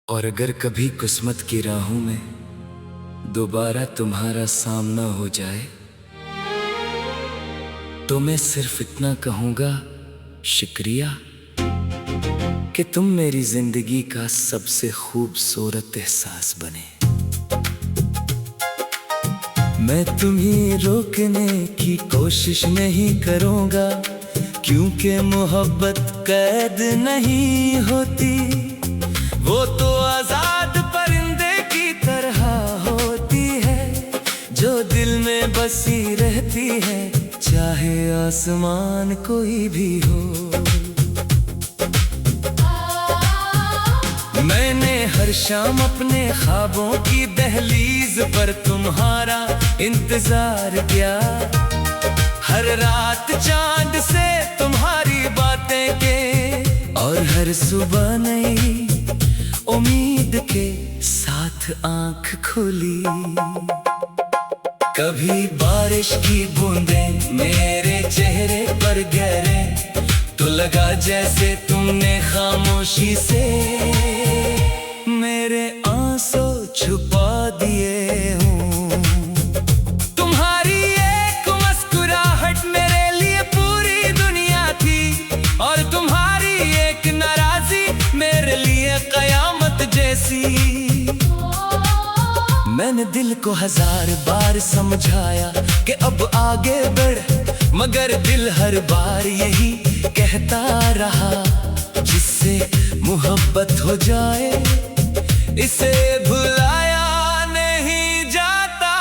और अगर कभी किस्मत की राहों में दोबारा तुम्हारा सामना हो जाए तो मैं सिर्फ इतना कहूँगा, शुक्रिया कि तुम मेरी जिंदगी का सबसे खूबसूरत एहसास बने। मैं तुम्हें रोकने की कोशिश नहीं करूँगा, क्योंकि मोहब्बत कैद नहीं होती। वो तो आजाद परिंदे की तरह होती है, जो दिल में बसी रहती है, चाहे आसमान कोई भी हो। मैंने हर शाम अपने ख्वाबों की दहलीज पर तुम्हारा इंतजार किया, हर रात चांद से तुम्हारी बातें के, और हर सुबह नई उम्मीद के साथ आंख खुली। कभी बारिश की बूंदें मेरे चेहरे पर गिरे तो लगा जैसे तुमने खामोशी से मेरे आंसू छुपा दिए हूँ। तुम्हारी एक मुस्कुराहट मेरे लिए पूरी दुनिया थी, और तुम्हारी एक नाराजी मेरे लिए कयामत जैसी। मैंने दिल को 1000 बार समझाया कि अब आगे बढ़, मगर दिल हर बार यही कहता रहा, जिससे मोहब्बत हो जाए इसे भुलाया नहीं जाता।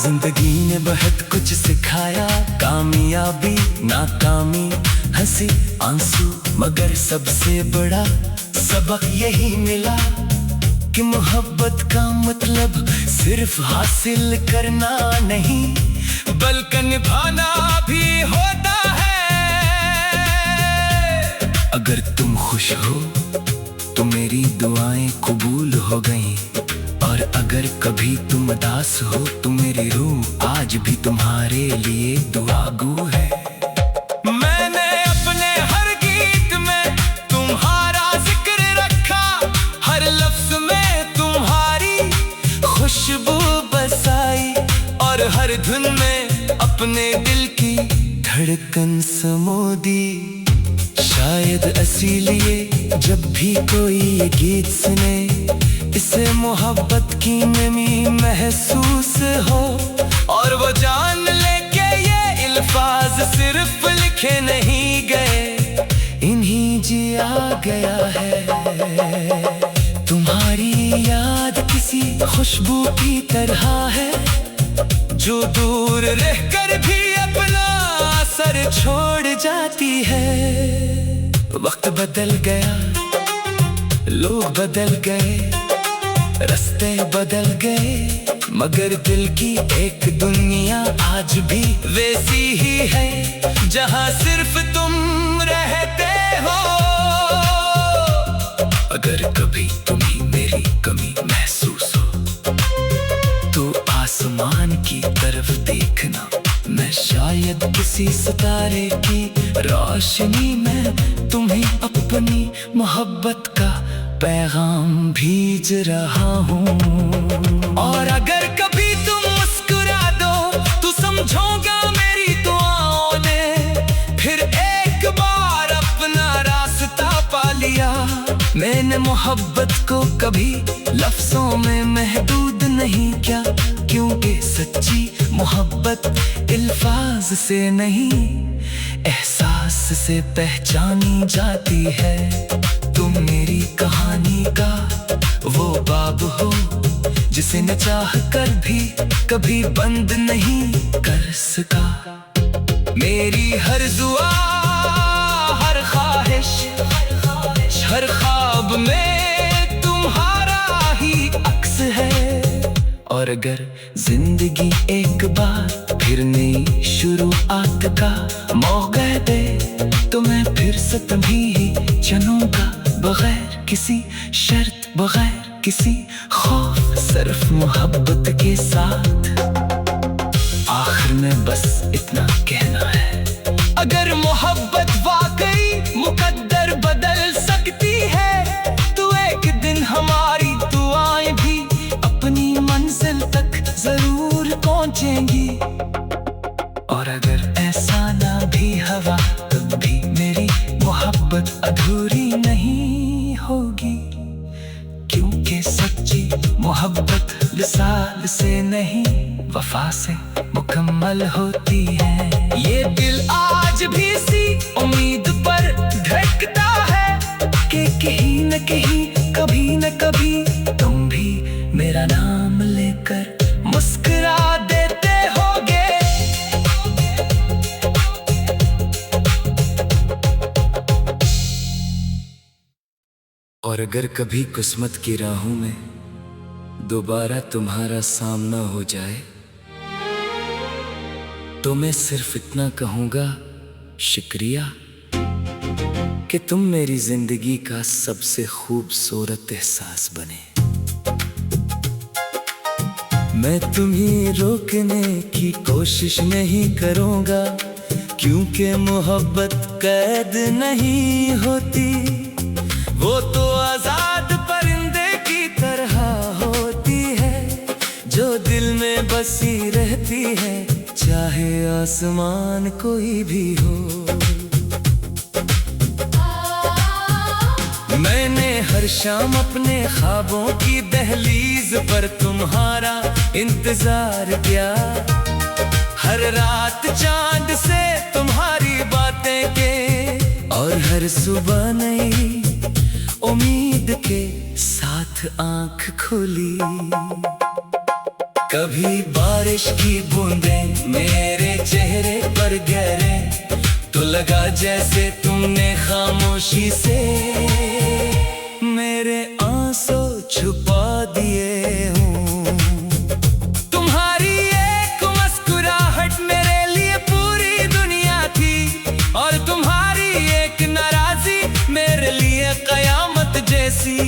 जिंदगी ने बहुत कुछ सिखाया, कामयाबी नाकामी हंसी आंसू, मगर सबसे बड़ा सबक यही मिला कि मोहब्बत का मतलब सिर्फ हासिल करना नहीं, बल्कि निभाना भी होता है। अगर तुम खुश हो तो मेरी दुआएं कबूल हो गईं, और अगर कभी तुम उदास हो तो मेरी रूह आज भी तुम्हारे लिए दुआगू है। मैंने अपने हर गीत में तुम्हारा जिक्र रखा, हर लफ्ज में तुम्हारी खुशबू बसाई, और हर धुन में अपने दिल की धड़कन समो दी। शायद इसीलिए जब भी कोई ये गीत सुने, इसे मोहब्बत की नमी महसूस हो, और वो जान ले के ये अल्फाज सिर्फ लिखे नहीं गए, इन्हीं जिया गया है। तुम्हारी याद किसी खुशबू की तरह है, जो दूर रहकर भी अपना असर छोड़ जाती है। वक्त बदल गया, लोग बदल गए, रास्ते बदल गए, मगर दिल की एक दुनिया आज भी वैसी ही है, जहां सिर्फ तुम रहते हो। अगर कभी तुम्हें मेरी कमी महसूस हो तो आसमान की तरफ देखना, मैं शायद किसी सितारे की रोशनी में तुम्हें अपनी मोहब्बत का पैगाम भेज रहा हूँ। और अगर कभी तुम मुस्कुरा दो तो समझोगा मेरी दुआओं ने फिर एक बार अपना रास्ता पा लिया। मैंने मोहब्बत को कभी लफ्जों में महदूद नहीं किया, क्योंकि सच्ची मोहब्बत अल्फाज से नहीं एहसास से पहचानी जाती है। तुम मेरी कहानी का वो बाब हो, जिसे न चाह कर भी कभी बंद नहीं कर सका। मेरी हर दुआ, हर ख्वाहिश, हर ख्वाब में तुम्हारा ही अक्स है। और अगर जिंदगी एक बार फिर नई शुरुआत का मौका दे तो मैं फिर से तुम्हें ही चुनूंगा, बगैर किसी शर्त, बगैर किसी खौफ, सिर्फ मोहब्बत के साथ। आखिर में बस इतना कहना है, अगर मोहब्बत वाकई मुकद्दर बदल सकती है ख्याल से नहीं, वफा से मुकम्मल होती है। ये दिल आज भी सी उम्मीद पर धड़कता है कि कहीं न कहीं, कभी न कभी तुम भी मेरा नाम लेकर मुस्कुरा देते होगे। और अगर कभी किस्मत की राहों में दोबारा तुम्हारा सामना हो जाए, तो मैं सिर्फ इतना कहूँगा, शुक्रिया कि तुम मेरी जिंदगी का सबसे खूबसूरत एहसास बने। मैं तुम्हें रोकने की कोशिश नहीं करूँगा, क्योंकि मोहब्बत कैद नहीं होती। वो तो आजाद परिंदे की तरह होती है, जो दिल में बसी रहती है, चाहे आसमान कोई भी हो। मैंने हर शाम अपने ख्वाबों की दहलीज पर तुम्हारा इंतजार किया, हर रात चांद से तुम्हारी बातें के, और हर सुबह नई उम्मीद के साथ आंख खोली। कभी बारिश की बूंदें मेरे चेहरे पर गिरे, तो लगा जैसे तुमने खामोशी से मेरे आंसू छुपा दिए हूँ। तुम्हारी एक मुस्कुराहट मेरे लिए पूरी दुनिया थी, और तुम्हारी एक नाराजी मेरे लिए कयामत जैसी।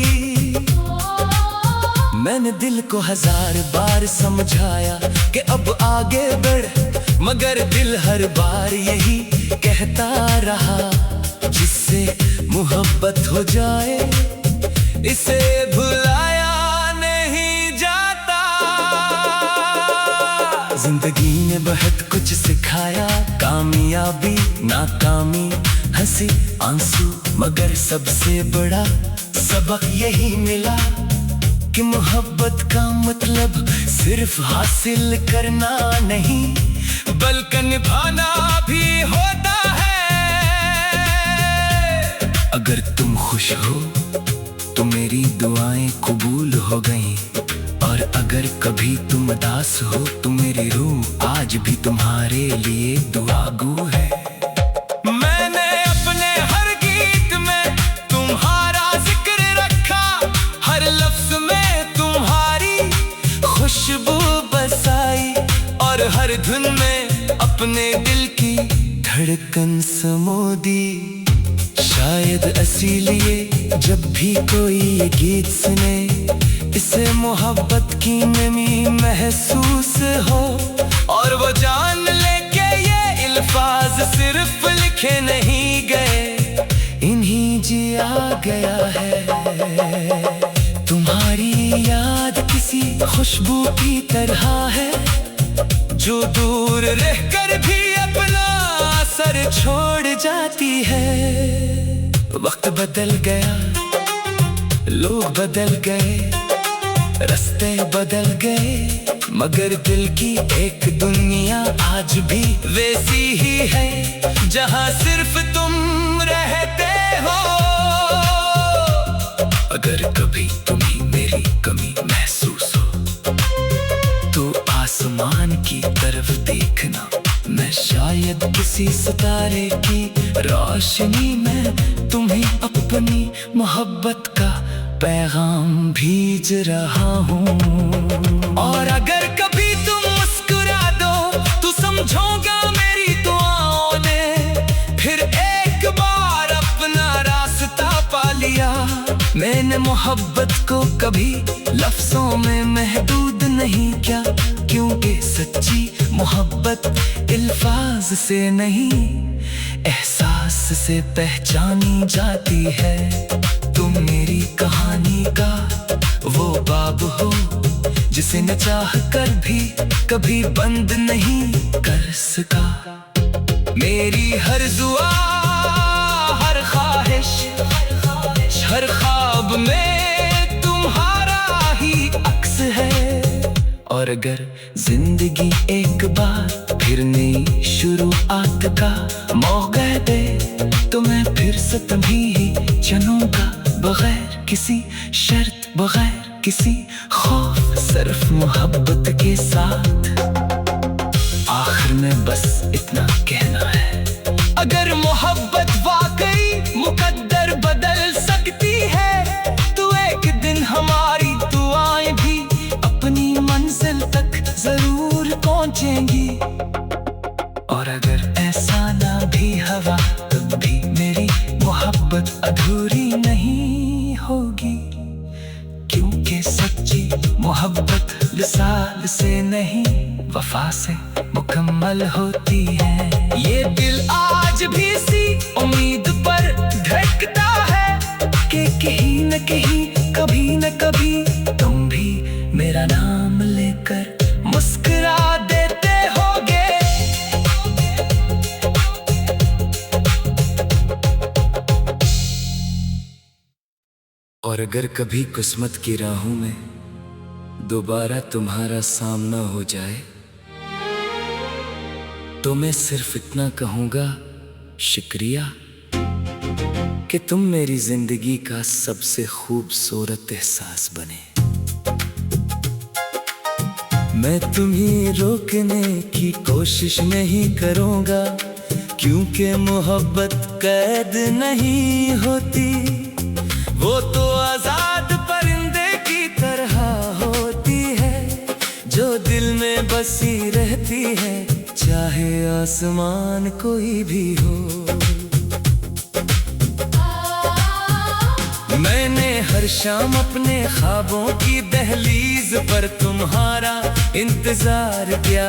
मैंने दिल को 1000 बार समझाया कि अब आगे बढ़, मगर दिल हर बार यही कहता रहा, जिससे मोहब्बत हो जाए इसे भुलाया नहीं जाता। जिंदगी ने बहुत कुछ सिखाया, कामयाबी नाकामी, हंसी आंसू, मगर सबसे बड़ा सबक यही मिला कि मोहब्बत का मतलब सिर्फ हासिल करना नहीं, बल्कि निभाना भी होता है। अगर तुम खुश हो तो मेरी दुआएं कबूल हो गईं, और अगर कभी तुम उदास हो तो मेरी रूह आज भी तुम्हारे लिए दुआगू है। मैंने अपने हर गीत में तुम्हारा जिक्र रखा, हर लफ्ज में तुम्हारी खुशबू बसाई, और हर धुन में अपने दिल की धड़कन समो दी। शायद इसीलिए जब भी कोई ये गीत सुने, इसे मोहब्बत की नमी महसूस हो, और वो जान ले के ये अल्फाज सिर्फ लिखे नहीं गए, इन्हीं जिया गया है। तुम्हारी याद किसी खुशबू की तरह है, जो दूर रहकर भी अपना असर छोड़ जाती है। वक्त बदल गया, लोग बदल गए, रास्ते बदल गए, मगर दिल की एक दुनिया आज भी वैसी ही है, जहां सिर्फ तुम रहते हो। अगर कभी तुम्हें मेरी कमी महसूस हो, तो आसमान की तरफ देखना, मैं शायद किसी सितारे की रोशनी में तुम्हें अपनी मोहब्बत का पैगाम भेज रहा हूँ। और अगर कभी तुम मुस्कुरा दो तो समझोगा मेरी दुआओं ने फिर एक बार अपना रास्ता पा लिया। मैंने मोहब्बत को कभी लफ्जों में महदूद नहीं किया, क्योंकि सच्ची मोहब्बत अल्फाज से नहीं एहसास से पहचानी जाती है। तुम मेरी कहानी का वो बाब हो जिसे न चाह कर भी कभी बंद नहीं कर सका। मेरी हर दुआ, हर ख्वाहिश, हर ख्वाब में तुम्हारा ही अक्स है, और अगर जिंदगी एक बार फिर नई शुरुआत का मौका दे तो मैं फिर से तभी ही चलूंगा, बगैर किसी शर्त, बगैर किसी खौफ, सिर्फ मोहब्बत के साथ। आखिर में बस इतना कहना है, अगर मोहब्बत वाकई मुकद्दर बदल सकती है तो एक दिन हमारी दुआएं भी अपनी मंजिल तक जरूर पहुंचेंगी। और अगर ऐसा ना भी हवा तब भी मेरी मोहब्बत अधूरी नहीं होगी, क्योंकि सच्ची मोहब्बत विसाल से नहीं वफा से मुकम्मल होती है। ये दिल आज भी सी उम्मीद पर धड़कता है कि कहीं न कहीं, कभी न कभी तुम भी मेरा नाम लेकर मुस्कुरा देते होगे। और अगर कभी किस्मत की राहों में दोबारा तुम्हारा सामना हो जाए तो मैं सिर्फ इतना कहूँगा, शुक्रिया कि तुम मेरी जिंदगी का सबसे खूबसूरत एहसास बने। मैं तुम्हें रोकने की कोशिश नहीं करूँगा, क्योंकि मोहब्बत कैद नहीं होती, वो तो आजाद परिंदे की तरह होती है जो दिल में बसी रहती है, चाहे आसमान कोई भी हो। मैंने हर शाम अपने ख्वाबों की दहलीज पर तुम्हारा इंतजार किया,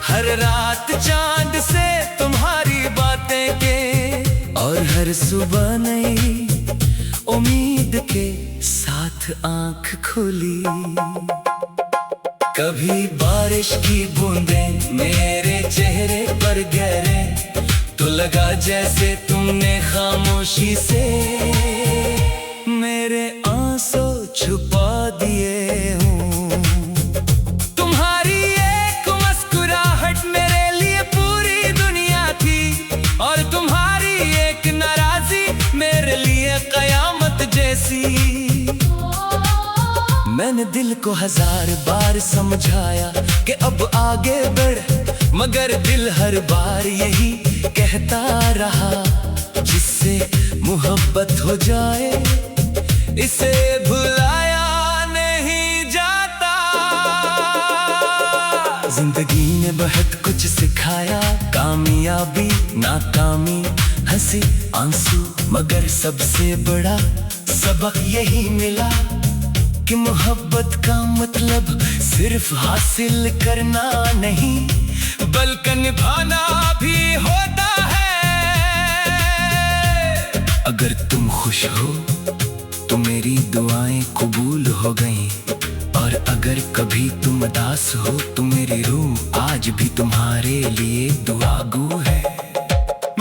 हर रात चांद से तुम्हारी बातें के, और हर सुबह नई उम्मीद के साथ आंख खुली। कभी बारिश की बूंदें मेरे चेहरे पर गिरे तो लगा जैसे तुमने खामोशी से मेरे आंसू छुपा दिए हूँ। तुम्हारी एक मुस्कुराहट मेरे लिए पूरी दुनिया थी, और तुम्हारी एक नाराजी मेरे लिए कयामत जैसी। मैंने दिल को 1000 बार समझाया कि अब आगे बढ़, मगर दिल हर बार यही कहता रहा, जिससे मोहब्बत हो जाए इसे भुलाया नहीं जाता। जिंदगी ने बहुत कुछ सिखाया, कामयाबी नाकामी हंसी आंसू, मगर सबसे बड़ा सबक यही मिला कि मोहब्बत का मतलब सिर्फ हासिल करना नहीं, बल्कि निभाना भी होता है। अगर तुम खुश हो तो मेरी दुआएं कबूल हो गईं, और अगर कभी तुम उदास हो तो मेरी रूह आज भी तुम्हारे लिए दुआगू है।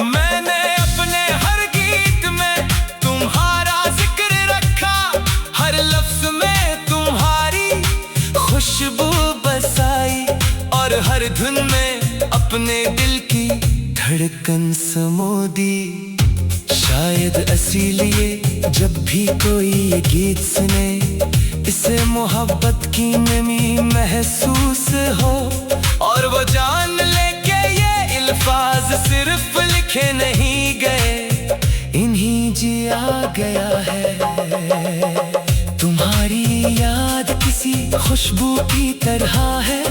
मैंने अपने हर गीत में तुम्हारा जिक्र रखा, हर लफ्ज में तुम्हारी खुशबू बसाई, और हर धुन में अपने दिल की धड़कन समो दी। शायद इसीलिए जब भी कोई ये गीत सुने इसे मोहब्बत की नमी महसूस हो, और वो जान ले के ये अल्फाज सिर्फ लिखे नहीं गए, इन्हीं जिया गया है। तुम्हारी याद किसी खुशबू की तरह है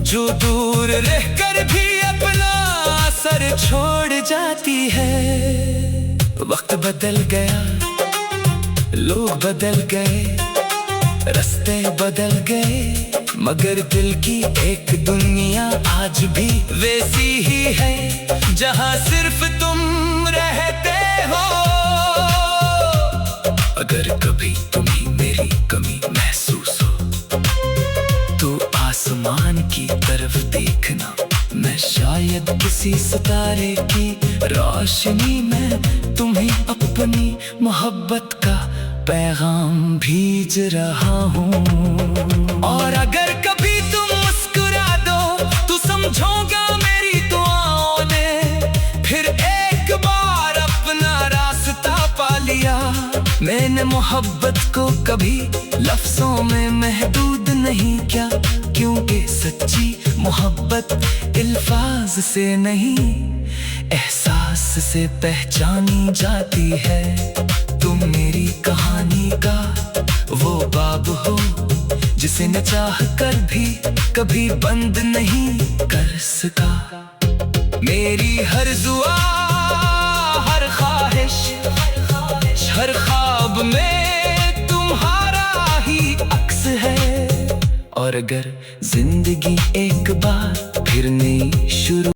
जो दूर रहकर भी अपना असर छोड़ जाती है। वक्त बदल गया, लोग बदल गए, रास्ते बदल गए, मगर दिल की एक दुनिया आज भी वैसी ही है जहां सिर्फ तुम रहते हो। अगर कभी तुम्हें मेरी कमी महसूस हो तो आसमान की तरफ देखना, मैं शायद किसी सितारे की रोशनी में तुम्हें अपनी मोहब्बत का पैगाम भेज रहा हूँ। और अगर कभी तुम मुस्कुरा दो तो समझोगा मेरी दुआओं ने फिर एक बार अपना रास्ता पा लिया। मैंने मोहब्बत को कभी लफ्जों में महदूद नहीं किया, क्योंकि सच्ची मोहब्बत अल्फाज से नहीं एहसास से पहचानी जाती है। तुम मेरी कहानी का वो बाब हो जिसे न चाह कर भी कभी बंद नहीं कर सका। मेरी हर दुआ, हर ख्वाहिश, हर ख्वाब में तुम्हारा ही अक्स है। और अगर जिंदगी एक